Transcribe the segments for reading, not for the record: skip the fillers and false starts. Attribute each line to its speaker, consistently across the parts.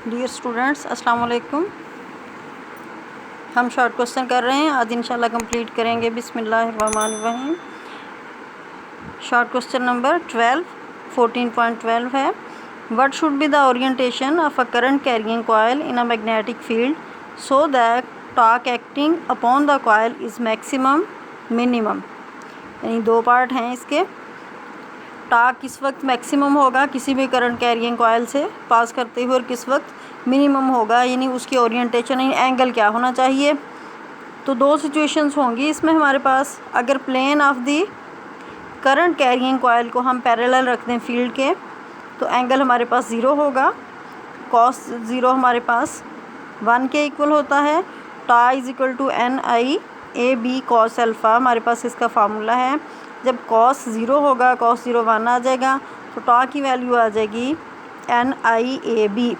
Speaker 1: Dear students, अस्सलाम वालेकुम। हम शॉर्ट क्वेश्चन कर रहे हैं, आज इंशाल्लाह कंप्लीट करेंगे। बिस्मिल्लाहिर्रहमानिर्रहीम। शॉर्ट क्वेश्चन नंबर 14.12 है। What should be the orientation of a current carrying coil in a magnetic field so that torque acting upon the coil is maximum minimum. यानी दो पार्ट हैं इसके। टॉर्क किस वक्त मैक्सिमम होगा किसी भी करंट कैरिंग कॉइल से पास करते हुए और किस वक्त मिनिमम होगा, यानी उसकी ओरिएंटेशन यानी एंगल क्या होना चाहिए। तो दो सिचुएशंस होंगी इसमें हमारे पास। अगर plane of the current carrying coil को हम पैरेलल रख दें फील्ड के, तो एंगल हमारे पास ज़ीरो होगा। कॉस ज़ीरो हमारे पास 1 के इक्वल होता है। Tau is equal to NI/AB cos alpha, हमारे पास इसका फार्मूला है। जब कॉस ज़ीरो होगा, कॉस ज़ीरो 1 आ जाएगा, तो टा की वैल्यू आ जाएगी NI/AB,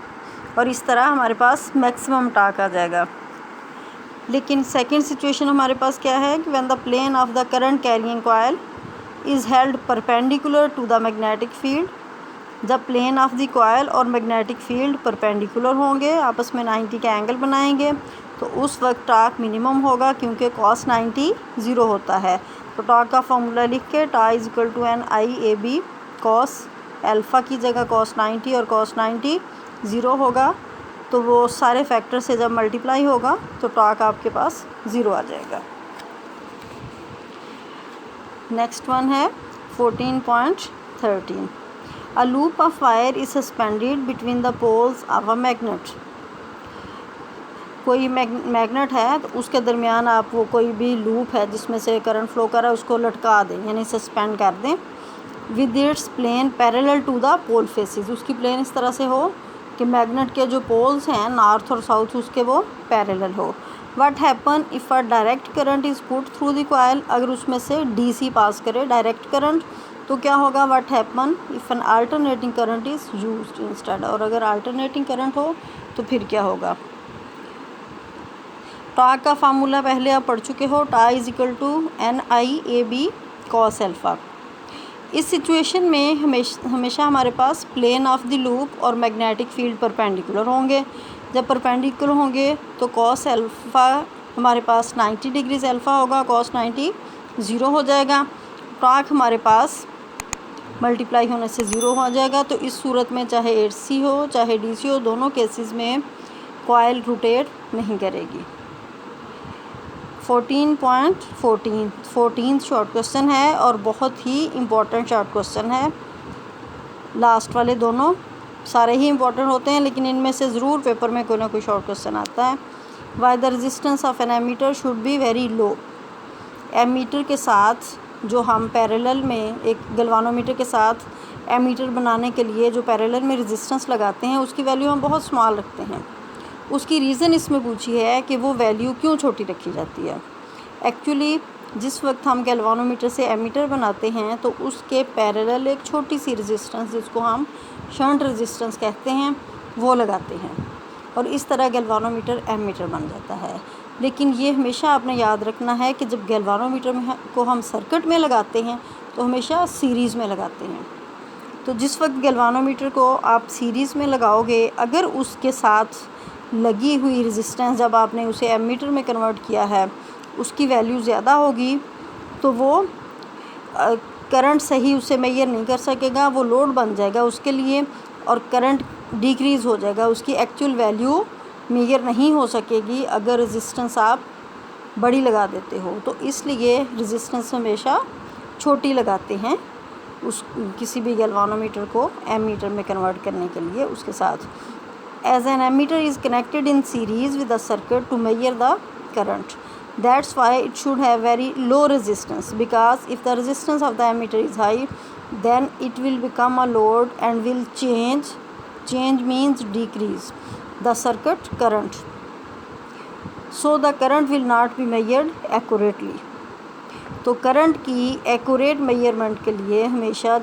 Speaker 1: और इस तरह हमारे पास मैक्सिमम टाक आ जाएगा। लेकिन सेकंड सिचुएशन हमारे पास क्या है कि when the plane of the current carrying coil is held perpendicular to the magnetic field. जब प्लेन ऑफ द कॉइल और मैग्नेटिक फील्ड परपेंडिकुलर होंगे, आपस में 90 का एंगल बनाएंगे, तो उस वक्त टाक मिनिमम होगा क्योंकि कॉस 90 ज़ीरो होता है। तो टाक का फॉर्मूला लिख के tau is equal to NI/AB cos alpha की जगह कॉस 90 और कॉस 90 ज़ीरो होगा, तो वो सारे फैक्टर से जब मल्टीप्लाई होगा तो टाक आपके पास ज़ीरो आ जाएगा। नेक्स्ट वन है 14.13। A loop of wire is suspended between the poles of a magnet. कोई मैग्नेट है तो उसके दरमियान आप वो कोई भी लूप है जिसमें से करंट फ्लो कर रहा है उसको लटका दें, यानी सस्पेंड कर दें। With its plane parallel to the pole faces, उसकी प्लेन इस तरह से हो कि मैग्नेट के जो पोल्स हैं नॉर्थ और साउथ उसके वो पैरेलल हो। What happen if a direct current is put through the coil. अगर उसमें से DC पास करे डायरेक्ट करंट, तो क्या होगा। What happen if N alternating current is used instead. और अगर अल्टरनेटिंग करंट हो तो फिर क्या होगा। टाक का फार्मूला पहले आप पढ़ चुके हो। Tau is equal to NI/AB cos alpha. इस सिचुएशन में हमेशा हमारे पास प्लेन ऑफ द लूप और मैग्नेटिक फील्ड परपेंडिकुलर होंगे। जब परपेंडिकुलर होंगे तो कॉस अल्फ़ा हमारे पास 90 डिग्रीज अल्फ़ा होगा, कॉस 90 ज़ीरो हो जाएगा। टाक हमारे पास मल्टीप्लाई होने से ज़ीरो हो जाएगा। तो इस सूरत में चाहे AC हो चाहे DC हो, दोनों केसेस में कॉइल रोटेट नहीं करेगी। 14.14 शॉर्ट क्वेश्चन है और बहुत ही इम्पोर्टेंट शॉर्ट क्वेश्चन है। लास्ट वाले दोनों सारे ही इम्पोर्टेंट होते हैं, लेकिन इनमें से ज़रूर पेपर में कोई ना कोई शॉर्ट क्वेश्चन आता है। Why the resistance of an ammeter should be very low. Ammeter के साथ जो हम पैरेलल में एक गैल्वानोमीटर के साथ एमीटर बनाने के लिए जो पैरेलल में रेजिस्टेंस लगाते हैं उसकी वैल्यू हम बहुत स्मॉल रखते हैं। उसकी रीज़न इसमें पूछी है कि वो वैल्यू क्यों छोटी रखी जाती है। एक्चुअली जिस वक्त हम गैल्वानोमीटर से एमीटर बनाते हैं तो उसके पैरेलल एक छोटी सी रेजिस्टेंस जिसको हम शंट रेजिस्टेंस कहते हैं वो लगाते हैं, और इस तरह गैल्वानोमीटर एमीटर बन जाता है। लेकिन ये हमेशा आपने याद रखना है कि जब गैल्वानोमीटर को हम सर्किट में लगाते हैं तो हमेशा सीरीज़ में लगाते हैं। तो जिस वक्त गैल्वानोमीटर को आप सीरीज़ में लगाओगे, अगर उसके साथ लगी हुई रेजिस्टेंस जब आपने उसे एमीटर में कन्वर्ट किया है उसकी वैल्यू ज़्यादा होगी, तो वो करंट सही उसे मेजर नहीं कर सकेगा, वो लोड बन जाएगा उसके लिए और करंट डिक्रीज़ हो जाएगा, उसकी एक्चुअल वैल्यू मेजर नहीं हो सकेगी अगर रेजिस्टेंस आप बड़ी लगा देते हो। तो इसलिए रेजिस्टेंस हमेशा छोटी लगाते हैं उस किसी भी गैल्वानोमीटर को एमीटर में कन्वर्ट करने के लिए उसके साथ। As an ammeter is connected in series with the circuit to measure the current, that's why it should have very low resistance, because if the resistance of the ammeter is high then it will become a load and will change means decrease the circuit current, so the current will not be measured accurately. तो current की accurate measurement के लिए हमेशा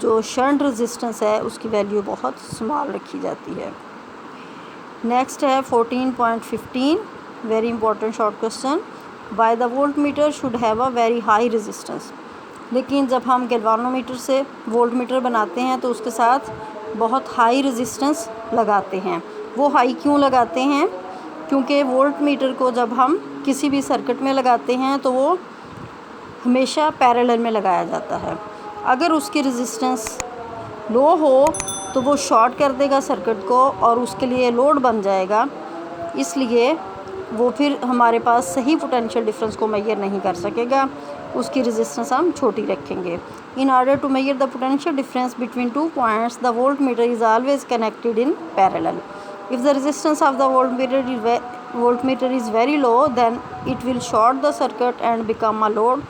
Speaker 1: जो shunt resistance है उसकी value बहुत small रखी जाती है। नेक्स्ट है 14.15, very important short question. Why the volt meter should have a very high resistance. लेकिन जब हम गैल्वानोमीटर से वोल्ट मीटर बनाते हैं तो उसके साथ बहुत हाई रेजिस्टेंस लगाते हैं। वो हाई क्यों लगाते हैं? क्योंकि वोल्ट मीटर को जब हम किसी भी सर्किट में लगाते हैं तो वो हमेशा पैरेलल में लगाया जाता है। अगर उसकी रेजिस्टेंस लो हो तो वो शॉर्ट कर देगा सर्किट को और उसके लिए लोड बन जाएगा, इसलिए वो फिर हमारे पास सही पोटेंशियल डिफरेंस को मेजर नहीं कर सकेगा, उसकी रेजिस्टेंस हम छोटी रखेंगे। In order to measure the potential difference between 2 points the voltmeter is always connected in parallel. If the resistance of the voltmeter is very low then it will short the circuit and become a load,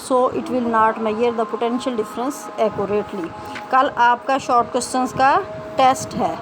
Speaker 1: so it will not measure the potential difference accurately. कल आपका short questions का test है।